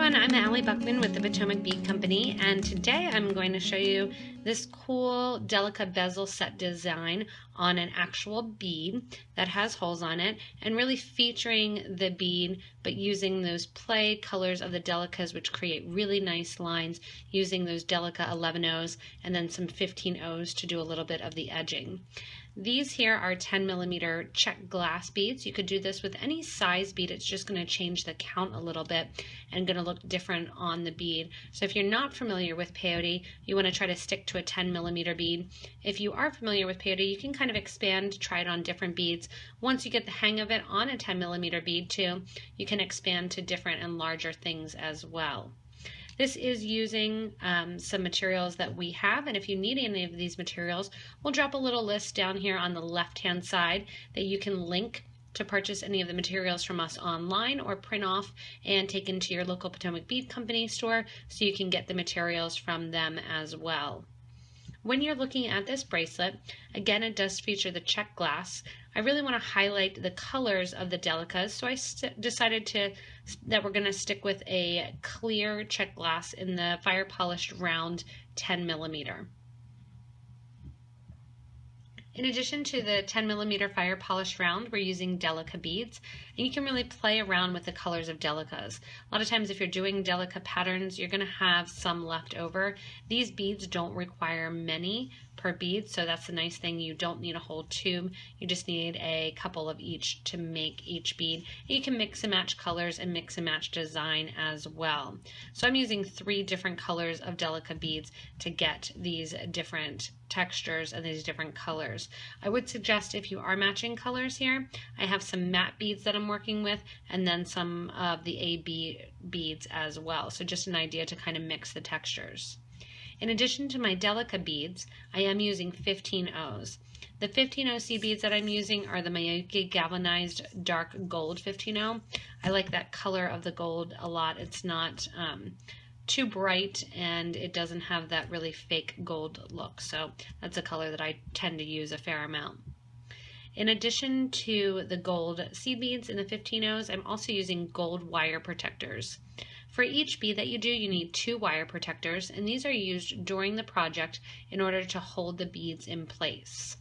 everyone, I'm Allie Buchman with the Potomac Bead Company, and today I'm going to show you this cool Delica bezel set design on an actual bead that has holes on it, and really featuring the bead but using those play colors of the Delicas, which create really nice lines, using those Delica 11-0s and then some 15-0s to do a little bit of the edging. These here are 10mm check glass beads. You could do this with any size bead. It's just going to change the count a little bit and going to look different on the bead. So if you're not familiar with peyote, you want to try to stick to a 10mm bead. If you are familiar with peyote, you can kind of expand, try it on different beads. Once you get the hang of it on a 10mm bead too, you can expand to different and larger things as well. This is using some materials that we have, and if you need any of these materials, we'll drop a little list down here on the left-hand side that you can link to purchase any of the materials from us online or print off and take into your local Potomac Bead Company store so you can get the materials from them as well. When you're looking at this bracelet, again, it does feature the check glass. I really want to highlight the colors of the Delicas, so I decided that we're going to stick with a clear check glass in the fire polished round 10mm. In addition to the 10mm fire polished round, we're using Delica beads, and you can really play around with the colors of Delicas. A lot of times if you're doing Delica patterns, you're going to have some left over. These beads don't require many per bead, so that's the nice thing. You don't need a whole tube. You just need a couple of each to make each bead. And you can mix and match colors and mix and match design as well. So I'm using 3 different colors of Delica beads to get these different textures and these different colors. I would suggest if you are matching colors here, I have some matte beads that I'm working with and then some of the AB beads as well. So just an idea to kind of mix the textures. In addition to my Delica beads, I am using 15-0s. The 15-0 C beads that I'm using are the Miyuki Galvanized Dark Gold 15-0. I like that color of the gold a lot. It's not too bright and it doesn't have that really fake gold look, so that's a color that I tend to use a fair amount. In addition to the gold seed beads in the 15-0s, I'm also using gold wire protectors. For each bead that you do, you need 2 wire protectors, and these are used during the project in order to hold the beads in place.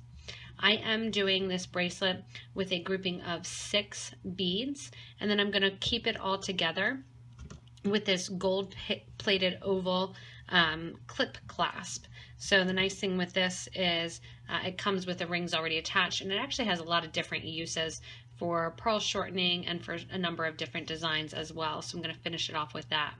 I am doing this bracelet with a grouping of 6 beads, and then I'm going to keep it all together with this gold plated oval clip clasp. So the nice thing with this is it comes with the rings already attached, and it actually has a lot of different uses for pearl shortening and for a number of different designs as well. So I'm going to finish it off with that.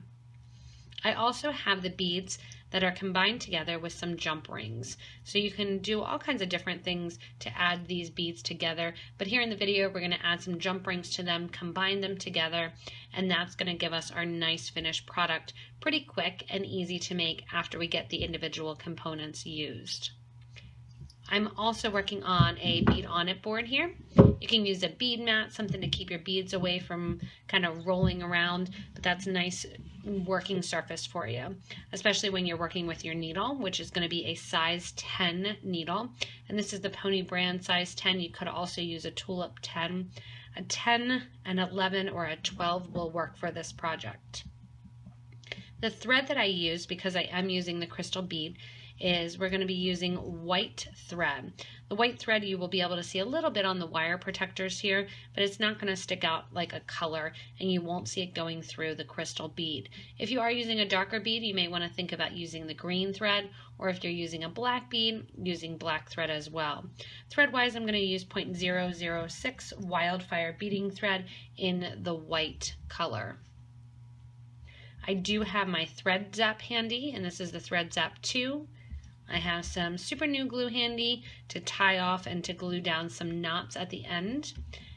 I also have the beads that are combined together with some jump rings. So you can do all kinds of different things to add these beads together, but here in the video we're going to add some jump rings to them, combine them together, and that's going to give us our nice finished product pretty quick and easy to make after we get the individual components used. I'm also working on a bead on it board here. You can use a bead mat, something to keep your beads away from kind of rolling around, but that's a nice working surface for you, especially when you're working with your needle, which is going to be a size 10 needle. And this is the Pony brand size 10. You could also use a tulip 10. A 10, an 11, or a 12 will work for this project. The thread that I use, because I am using the crystal bead, is we're going to be using white thread. The white thread you will be able to see a little bit on the wire protectors here, but it's not going to stick out like a color and you won't see it going through the crystal bead. If you are using a darker bead, you may want to think about using the green thread, or if you're using a black bead, using black thread as well. Thread-wise, I'm going to use 0.006 wildfire beading thread in the white color. I do have my thread zap handy, and this is the thread zap 2. I have some super new glue handy to tie off and to glue down some knots at the end.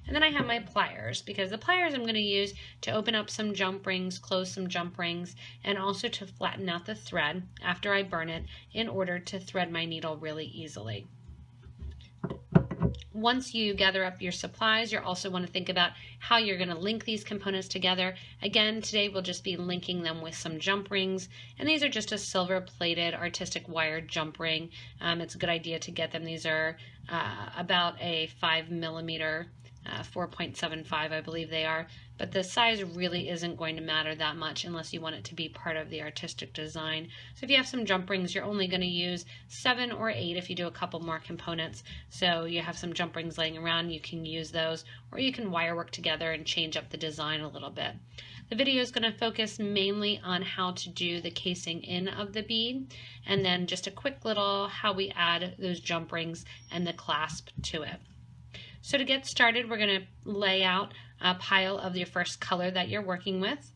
And then I have my pliers, because the pliers I'm going to use to open up some jump rings, close some jump rings, and also to flatten out the thread after I burn it in order to thread my needle really easily. Once you gather up your supplies, you'll also want to think about how you're going to link these components together. Again, today we'll just be linking them with some jump rings, and these are just a silver-plated artistic wire jump ring. It's a good idea to get them. These are about a 5mm 4.75, I believe they are, but the size really isn't going to matter that much unless you want it to be part of the artistic design. So if you have some jump rings, you're only going to use 7 or 8 if you do a couple more components. So you have some jump rings laying around, you can use those, or you can wire work together and change up the design a little bit. The video is going to focus mainly on how to do the casing in of the bead, and then just a quick little how we add those jump rings and the clasp to it. So to get started, we're going to lay out a pile of your first color that you're working with.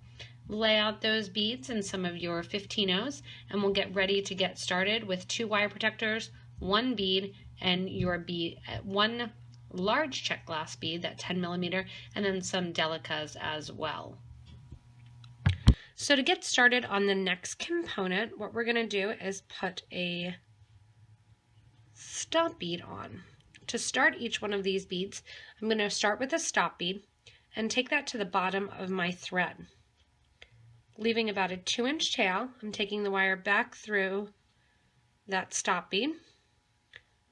Lay out those beads and some of your 15-ohs, and we'll get ready to get started with 2 wire protectors, 1 bead, and your bead, 1 large check glass bead, that 10mm, and then some Delicas as well. So to get started on the next component, what we're going to do is put a stop bead on. To start each one of these beads, I'm going to start with a stop bead and take that to the bottom of my thread. Leaving about a 2-inch tail, I'm taking the wire back through that stop bead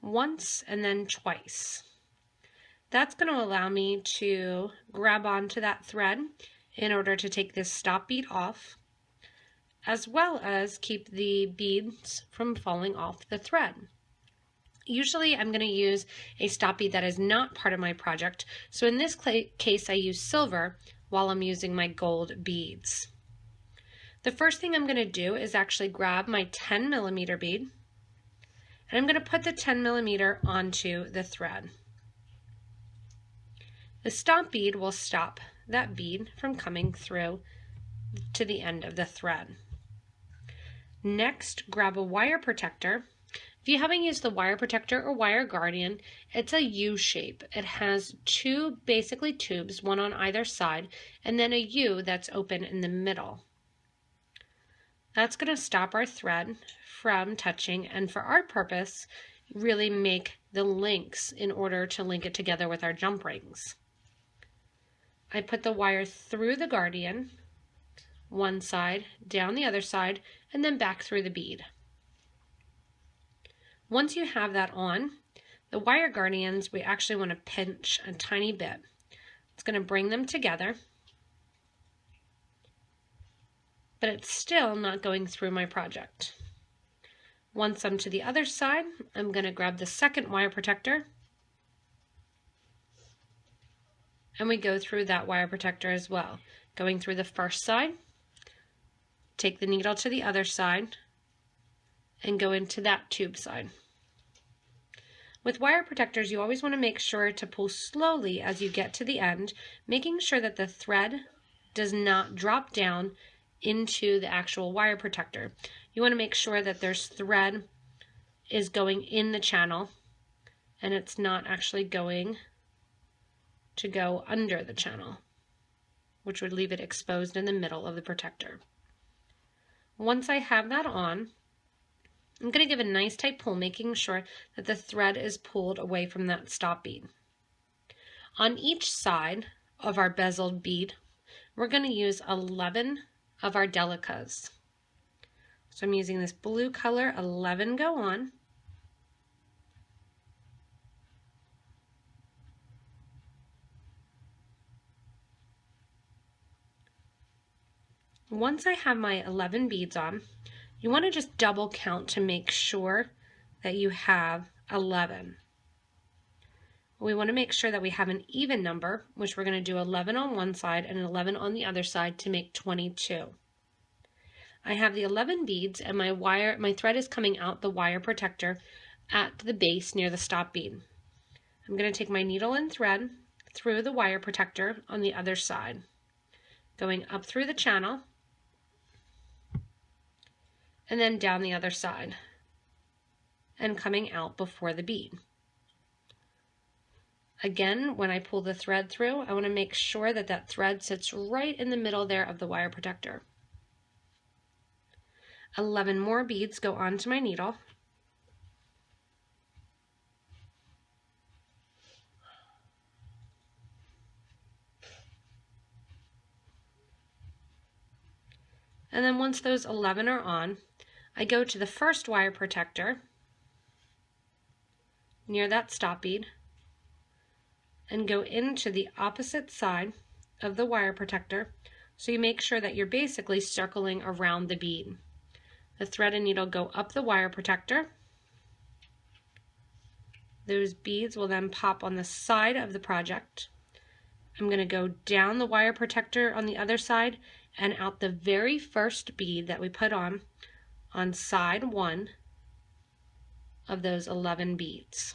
once and then twice. That's going to allow me to grab onto that thread in order to take this stop bead off, as well as keep the beads from falling off the thread. Usually I'm going to use a stop bead that is not part of my project, so in this case I use silver while I'm using my gold beads. The first thing I'm going to do is actually grab my 10mm bead, and I'm going to put the 10mm onto the thread. The stop bead will stop that bead from coming through to the end of the thread. Next, grab a wire protector. If you haven't used the wire protector or wire guardian, it's a U shape. It has 2 basically tubes, one on either side, and then a U that's open in the middle. That's going to stop our thread from touching, and for our purpose, really make the links in order to link it together with our jump rings. I put the wire through the guardian, one side, down the other side, and then back through the bead. Once you have that on, the wire guardians, we actually want to pinch a tiny bit. It's going to bring them together, but it's still not going through my project. Once I'm to the other side, I'm going to grab the second wire protector, and we go through that wire protector as well. Going through the first side, take the needle to the other side, and go into that tube side. With wire protectors, you always want to make sure to pull slowly as you get to the end, making sure that the thread does not drop down into the actual wire protector. You want to make sure that there's thread is going in the channel and it's not actually going to go under the channel, which would leave it exposed in the middle of the protector. Once I have that on, I'm going to give a nice tight pull, making sure that the thread is pulled away from that stop bead. On each side of our bezeled bead, we're going to use 11 of our Delicas. So I'm using this blue color, 11 go on. Once I have my 11 beads on, you want to just double count to make sure that you have 11. We want to make sure that we have an even number, which we're going to do 11 on one side and 11 on the other side to make 22. I have the 11 beads and my thread is coming out the wire protector at the base near the stop bead. I'm going to take my needle and thread through the wire protector on the other side, going up through the channel, and then down the other side and coming out before the bead. Again, when I pull the thread through, I want to make sure that that thread sits right in the middle there of the wire protector. 11 more beads go onto my needle. And then once those 11 are on, I go to the first wire protector near that stop bead, and go into the opposite side of the wire protector, so you make sure that you're basically circling around the bead. The thread and needle go up the wire protector. Those beads will then pop on the side of the project. I'm going to go down the wire protector on the other side and out the very first bead that we put on side 1 of those 11 beads.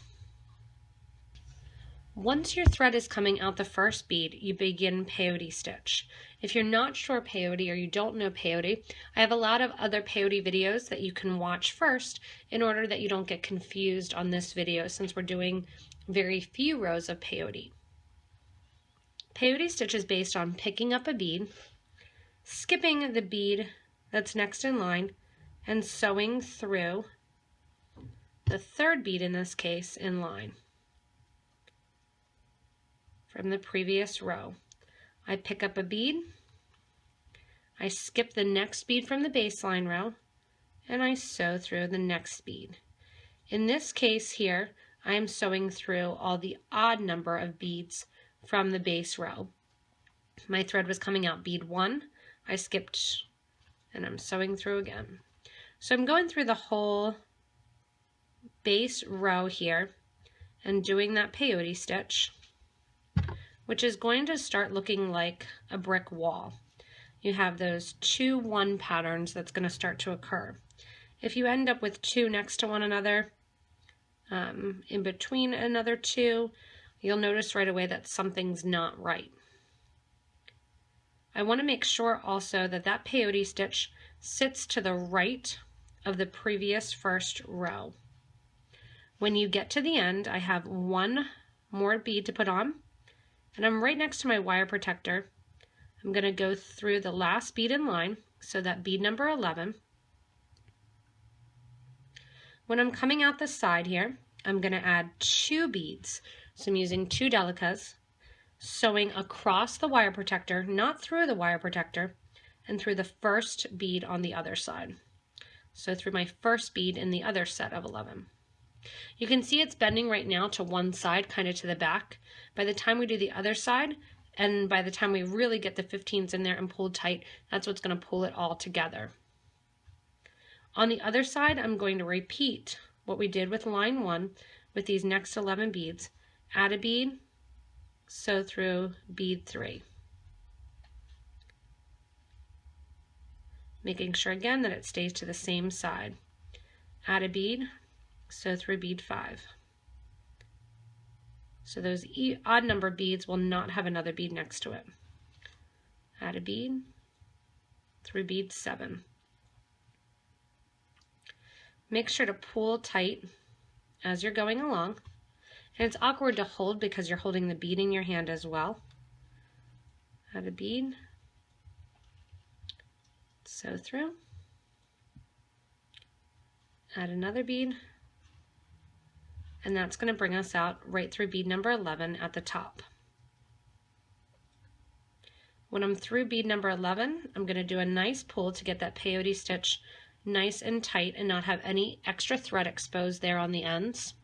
Once your thread is coming out the first bead, you begin peyote stitch. If you're not sure peyote or you don't know peyote, I have a lot of other peyote videos that you can watch first in order that you don't get confused on this video, since we're doing very few rows of peyote. Peyote stitch is based on picking up a bead, skipping the bead that's next in line, and sewing through the third bead, in this case, in line from the previous row. I pick up a bead, I skip the next bead from the baseline row, and I sew through the next bead. In this case here, I am sewing through all the odd number of beads from the base row. My thread was coming out bead 1, I skipped, and I'm sewing through again. So I'm going through the whole base row here and doing that peyote stitch, which is going to start looking like a brick wall. You have those 2-1 patterns that's going to start to occur. If you end up with 2 next to one another, in between another 2, you'll notice right away that something's not right. I want to make sure also that that peyote stitch sits to the right of the previous first row. When you get to the end, I have 1 more bead to put on, and I'm right next to my wire protector. I'm going to go through the last bead in line, so that bead number 11. When I'm coming out the side here, I'm going to add 2 beads. So I'm using 2 Delicas, sewing across the wire protector, not through the wire protector, and through the first bead on the other side. So through my first bead in the other set of 11. You can see it's bending right now to one side, kind of to the back. By the time we do the other side, and by the time we really get the 15s in there and pulled tight, that's what's going to pull it all together. On the other side, I'm going to repeat what we did with line 1 with these next 11 beads. Add a bead, sew through bead 3. Making sure again that it stays to the same side. Add a bead, sew through bead 5. So those odd number beads will not have another bead next to it. Add a bead through bead 7. Make sure to pull tight as you're going along. And it's awkward to hold because you're holding the bead in your hand as well. Add a bead, sew through, add another bead, and that's going to bring us out right through bead number 11 at the top. When I'm through bead number 11, I'm going to do a nice pull to get that peyote stitch nice and tight and not have any extra thread exposed there on the ends.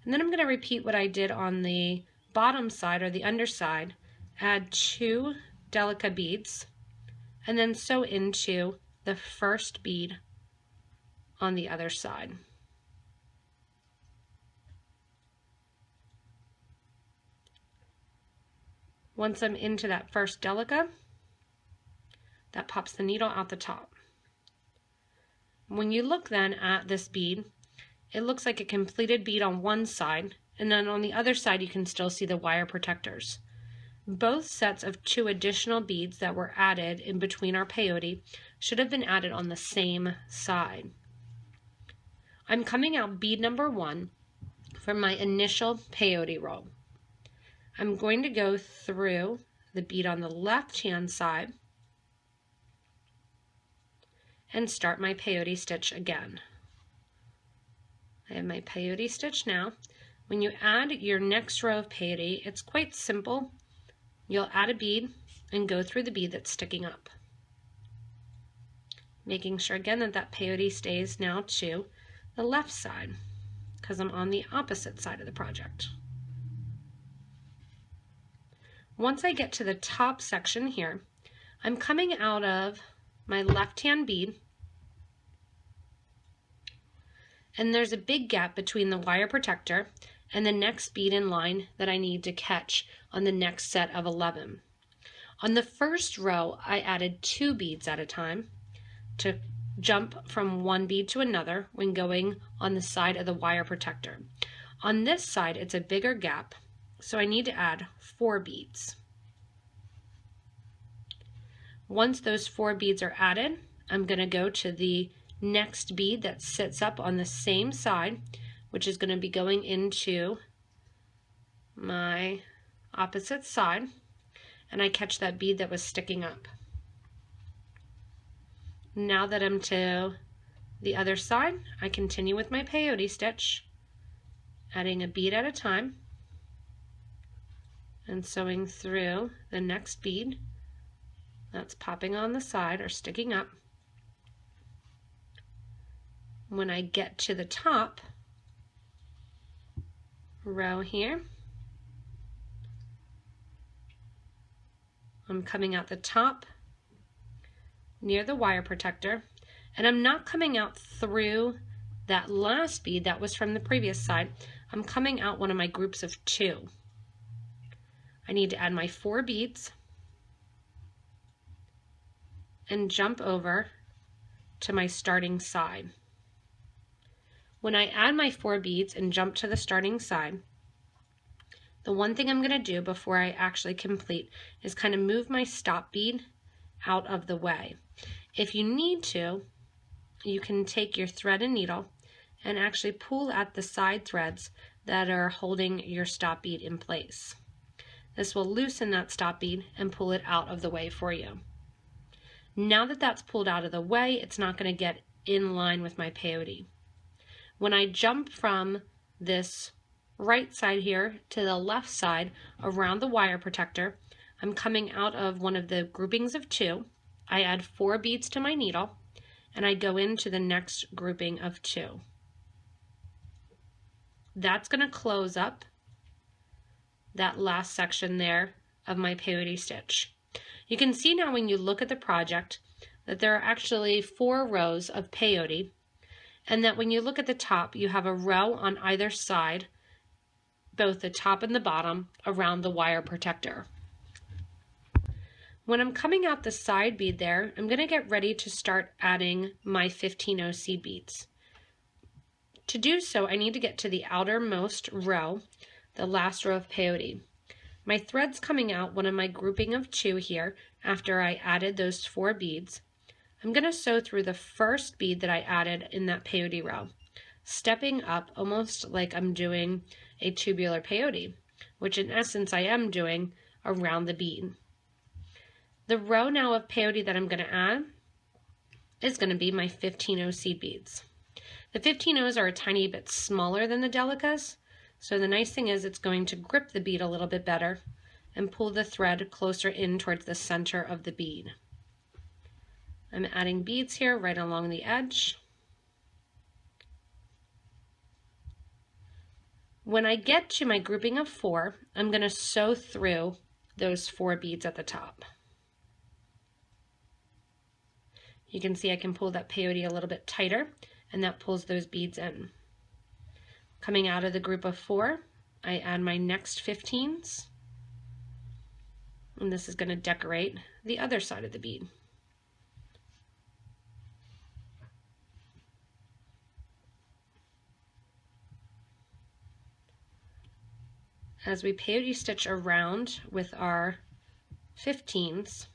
And then I'm going to repeat what I did on the bottom side or the underside, add 2 Delica beads, and then sew into the first bead on the other side. Once I'm into that first Delica, that pops the needle out the top. When you look then at this bead, it looks like a completed bead on one side, and then on the other side you can still see the wire protectors. Both sets of 2 additional beads that were added in between our peyote should have been added on the same side. I'm coming out bead number 1 from my initial peyote row. I'm going to go through the bead on the left-hand side and start my peyote stitch again. I have my peyote stitch now. When you add your next row of peyote, it's quite simple. You'll add a bead and go through the bead that's sticking up. Making sure again that that peyote stays now to the left side because I'm on the opposite side of the project. Once I get to the top section here, I'm coming out of my left-hand bead, and there's a big gap between the wire protector and the next bead in line that I need to catch on the next set of 11. On the first row, I added 2 beads at a time to jump from one bead to another when going on the side of the wire protector. On this side, it's a bigger gap, so I need to add 4 beads. Once those 4 beads are added, I'm going to go to the next bead that sits up on the same side, which is going to be going into my opposite side, and I catch that bead that was sticking up. Now that I'm to the other side, I continue with my peyote stitch, adding a bead at a time and sewing through the next bead that's popping on the side or sticking up. When I get to the top row here, I'm coming out the top near the wire protector, and I'm not coming out through that last bead that was from the previous side. I'm coming out one of my groups of 2. I need to add my 4 beads and jump over to my starting side. When I add my 4 beads and jump to the starting side, the one thing I'm going to do before I actually complete is kind of move my stop bead out of the way. If you need to, you can take your thread and needle and actually pull at the side threads that are holding your stop bead in place. This will loosen that stop bead and pull it out of the way for you. Now that that's pulled out of the way, it's not going to get in line with my peyote. When I jump from this right side here to the left side around the wire protector, I'm coming out of one of the groupings of 2. I add 4 beads to my needle, and I go into the next grouping of 2. That's going to close up that last section there of my peyote stitch. You can see now when you look at the project that there are actually 4 rows of peyote, and that when you look at the top, you have a row on either side, both the top and the bottom, around the wire protector. When I'm coming out the side bead there, I'm going to get ready to start adding my 15 seed beads. To do so, I need to get to the outermost row, the last row of peyote. My thread's coming out one of my grouping of 2 here after I added those 4 beads. I'm going to sew through the first bead that I added in that peyote row, stepping up almost like I'm doing a tubular peyote, which in essence I am doing around the bead. The row now of peyote that I'm going to add is going to be my 15 seed beads. The 15 are a tiny bit smaller than the Delicas, so the nice thing is it's going to grip the bead a little bit better and pull the thread closer in towards the center of the bead. I'm adding beads here right along the edge. When I get to my grouping of 4, I'm going to sew through those 4 beads at the top. You can see I can pull that peyote a little bit tighter, and that pulls those beads in. Coming out of the group of 4, I add my next 15s, and this is going to decorate the other side of the bead. As we peyote stitch around with our 15s,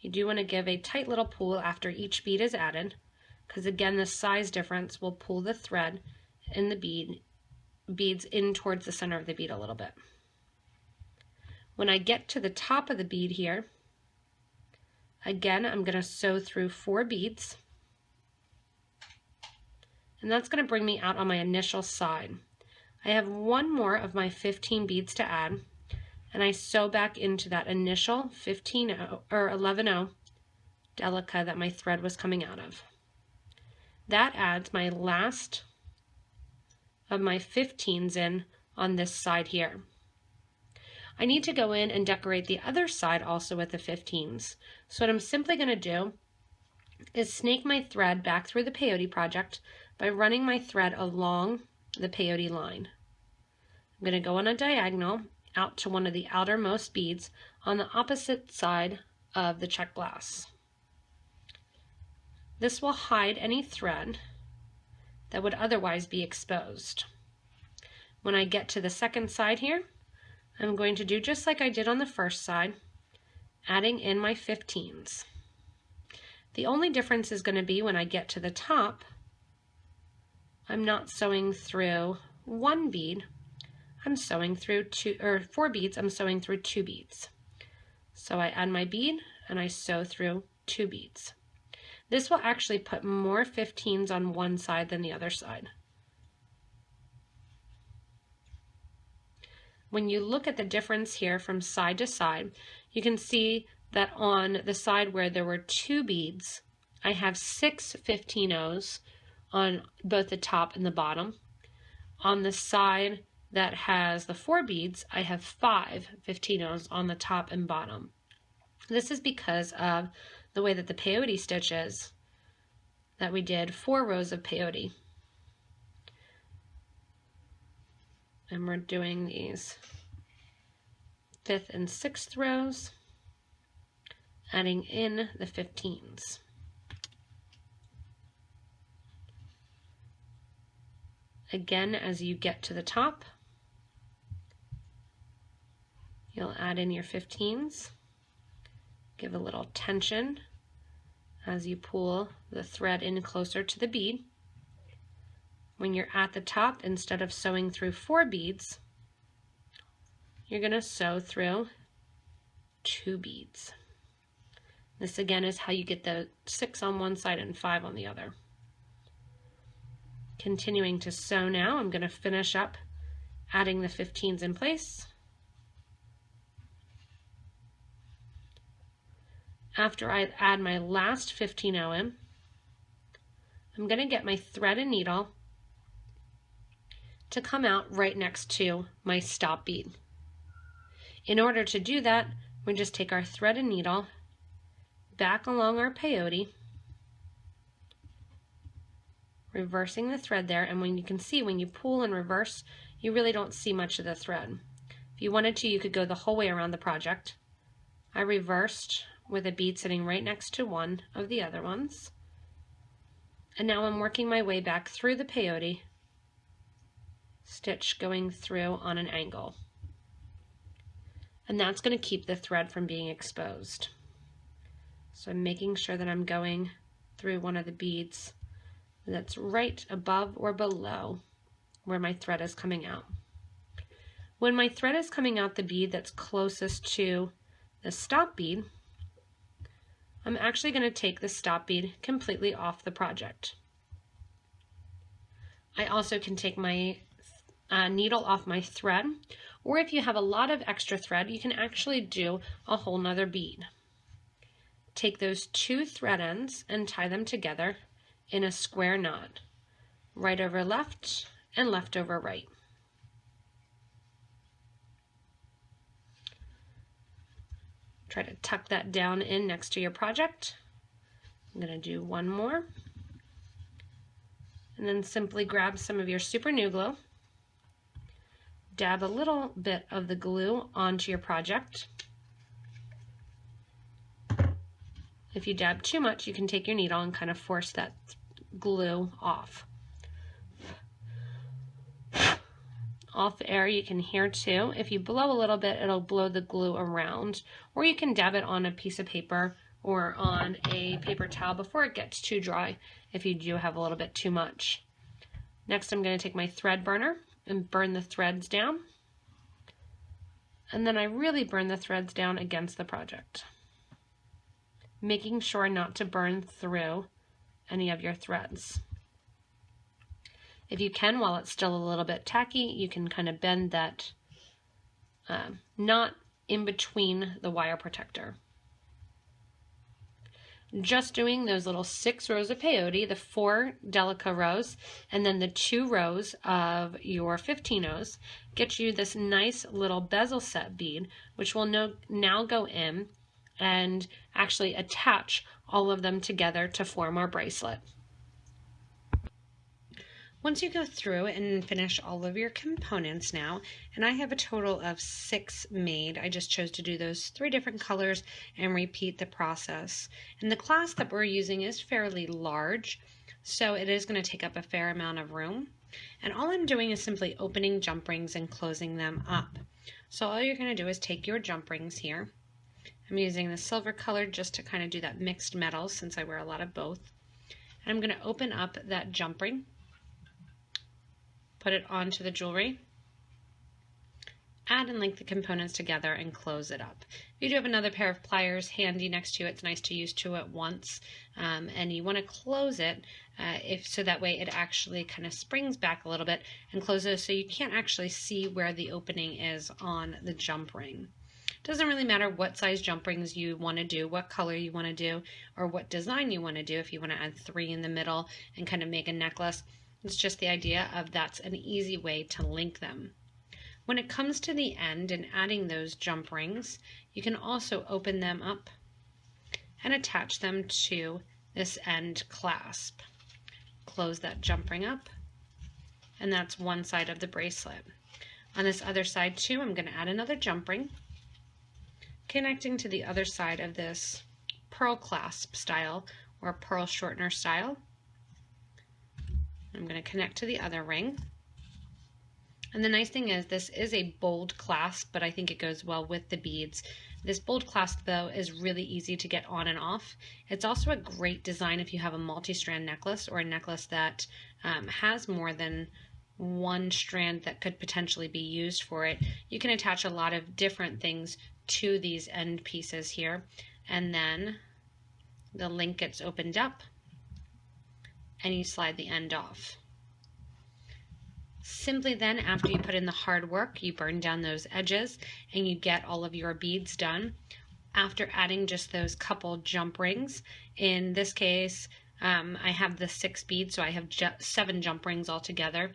you do want to give a tight little pull after each bead is added, because again the size difference will pull the thread and the beads in towards the center of the bead a little bit. When I get to the top of the bead here, again I'm going to sew through 4 beads, and that's going to bring me out on my initial side. I have 1 more of my 15 beads to add, and I sew back into that initial 11 Delica that my thread was coming out of. That adds my last of my 15s in on this side here. I need to go in and decorate the other side also with the 15s. So what I'm simply going to do is snake my thread back through the peyote project by running my thread along the peyote line. I'm going to go on a diagonal out to one of the outermost beads on the opposite side of the check glass. This will hide any thread that would otherwise be exposed. When I get to the second side here, I'm going to do just like I did on the first side, adding in my 15s. The only difference is going to be when I get to the top, I'm not sewing through one bead, I'm sewing through 4 beads, I'm sewing through 2 beads. So I add my bead and I sew through 2 beads. This will actually put more 15s on one side than the other side. When you look at the difference here from side to side, you can see that on the side where there were 2 beads, I have 6 15-0s on both the top and the bottom. On the side that has the 4 beads, I have 5 15-0s on the top and bottom. This is because of the way that the peyote stitch is, that we did 4 rows of peyote. And we're doing these 5th and 6th rows, adding in the 15s. Again, as you get to the top, you'll add in your 15s. Give a little tension as you pull the thread in closer to the bead. When you're at the top, instead of sewing through 4 beads, you're going to sew through 2 beads. This again is how you get the 6 on one side and 5 on the other. Continuing to sew now, I'm going to finish up adding the 15s in place. After I add my last 15-0 in, I'm going to get my thread and needle to come out right next to my stop bead. In order to do that, we just take our thread and needle back along our peyote, reversing the thread there, and when you can see when you pull and reverse, you really don't see much of the thread. If you wanted to, you could go the whole way around the project. I reversed with a bead sitting right next to one of the other ones. And now I'm working my way back through the peyote, stitch going through on an angle. And that's going to keep the thread from being exposed. So I'm making sure that I'm going through one of the beads that's right above or below where my thread is coming out. When my thread is coming out the bead that's closest to the stop bead, I'm actually going to take the stop bead completely off the project. I also can take my needle off my thread, or if you have a lot of extra thread, you can actually do a whole nother bead. Take those 2 thread ends and tie them together in a square knot, right over left and left over right. Try to tuck that down in next to your project. I'm going to do one more. And then simply grab some of your super glue glue. Dab a little bit of the glue onto your project. If you dab too much, you can take your needle and kind of force that glue off. Off air, you can hear too. If you blow a little bit, it'll blow the glue around, or you can dab it on a piece of paper or on a paper towel before it gets too dry if you do have a little bit too much. Next, I'm going to take my thread burner and burn the threads down. And then I really burn the threads down against the project, making sure not to burn through any of your threads. If you can, while it's still a little bit tacky, you can kind of bend that knot in between the wire protector. just doing those little 6 rows of peyote, the 4 Delica rows, and then the 2 rows of your 15 O's, get you this nice little bezel set bead, which will now go in and actually attach all of them together to form our bracelet. Once you go through and finish all of your components now, and I have a total of 6 made, I just chose to do those 3 different colors and repeat the process. And the clasp that we're using is fairly large, so it is going to take up a fair amount of room. And all I'm doing is simply opening jump rings and closing them up. So all you're going to do is take your jump rings here. I'm using the silver color just to kind of do that mixed metal since I wear a lot of both. And I'm going to open up that jump ring, put it onto the jewelry, add and link the components together, and close it up. If you do have another pair of pliers handy next to you, it's nice to use 2 at once, and you want to close it so that way it actually kind of springs back a little bit and closes so you can't actually see where the opening is on the jump ring. It doesn't really matter what size jump rings you want to do, what color you want to do, or what design you want to do. If you want to add 3 in the middle and kind of make a necklace, it's just the idea of that's an easy way to link them. When it comes to the end and adding those jump rings, you can also open them up and attach them to this end clasp. Close that jump ring up, and that's one side of the bracelet. On this other side too, I'm going to add another jump ring, connecting to the other side of this pearl clasp style or pearl shortener style. I'm going to connect to the other ring. And the nice thing is this is a bold clasp, but I think it goes well with the beads. This bold clasp though is really easy to get on and off. It's also a great design if you have a multi-strand necklace or a necklace that has more than one strand that could potentially be used for it. You can attach a lot of different things to these end pieces here, and then the link gets opened up and you slide the end off. Simply then, after you put in the hard work, you burn down those edges and you get all of your beads done. After adding just those couple jump rings, in this case I have the 6 beads, so I have 7 jump rings altogether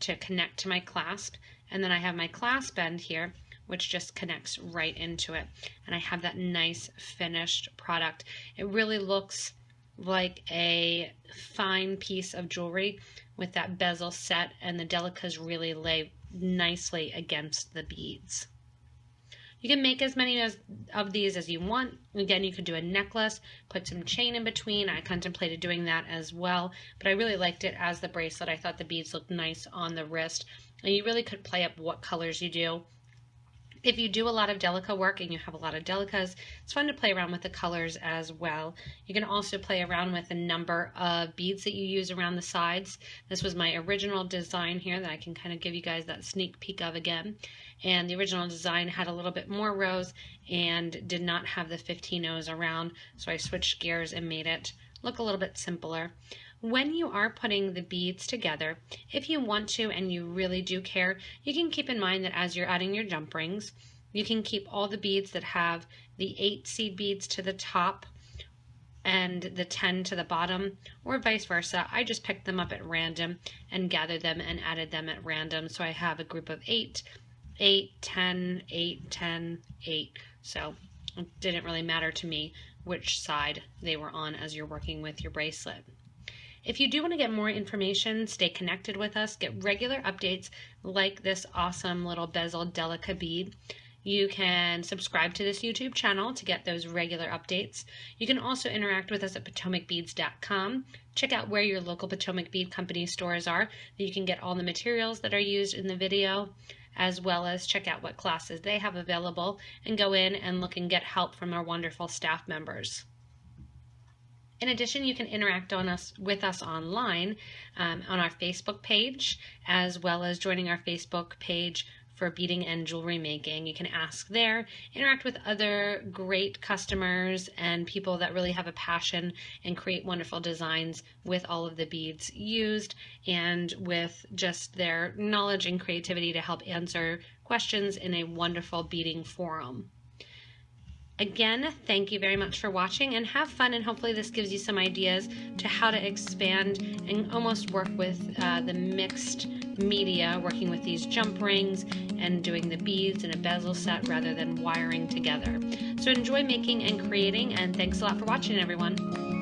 to connect to my clasp, and then I have my clasp end here which just connects right into it, and I have that nice finished product. It really looks like a fine piece of jewelry with that bezel set, and the Delicas really lay nicely against the beads. You can make as many of these as you want. Again, you could do a necklace, put some chain in between. I contemplated doing that as well, but I really liked it as the bracelet. I thought the beads looked nice on the wrist, and you really could play up what colors you do. If you do a lot of Delica work and you have a lot of Delicas, it's fun to play around with the colors as well. You can also play around with the number of beads that you use around the sides. This was my original design here that I can kind of give you guys that sneak peek of again. And the original design had a little bit more rows and did not have the 15 O's around, so I switched gears and made it look a little bit simpler. When you are putting the beads together, if you want to and you really do care, you can keep in mind that as you're adding your jump rings, you can keep all the beads that have the 8 seed beads to the top and the 10 to the bottom, or vice versa. I just picked them up at random and gathered them and added them at random. So I have a group of 8, 8, 10, 8, 10, 8. So it didn't really matter to me which side they were on as you're working with your bracelet. If you do want to get more information, stay connected with us, get regular updates like this awesome little bezel Delica bead. You can subscribe to this YouTube channel to get those regular updates. You can also interact with us at PotomacBeads.com. Check out where your local Potomac Bead Company stores are, that you can get all the materials that are used in the video, as well as check out what classes they have available and go in and look and get help from our wonderful staff members. In addition, you can interact with us online on our Facebook page, as well as joining our Facebook page for beading and jewelry making. You can ask there, interact with other great customers and people that really have a passion and create wonderful designs with all of the beads used, and with just their knowledge and creativity to help answer questions in a wonderful beading forum. Again, thank you very much for watching, and have fun, and hopefully this gives you some ideas to how to expand and almost work with the mixed media, working with these jump rings and doing the beads in a bezel set rather than wiring together. So enjoy making and creating, and thanks a lot for watching, everyone.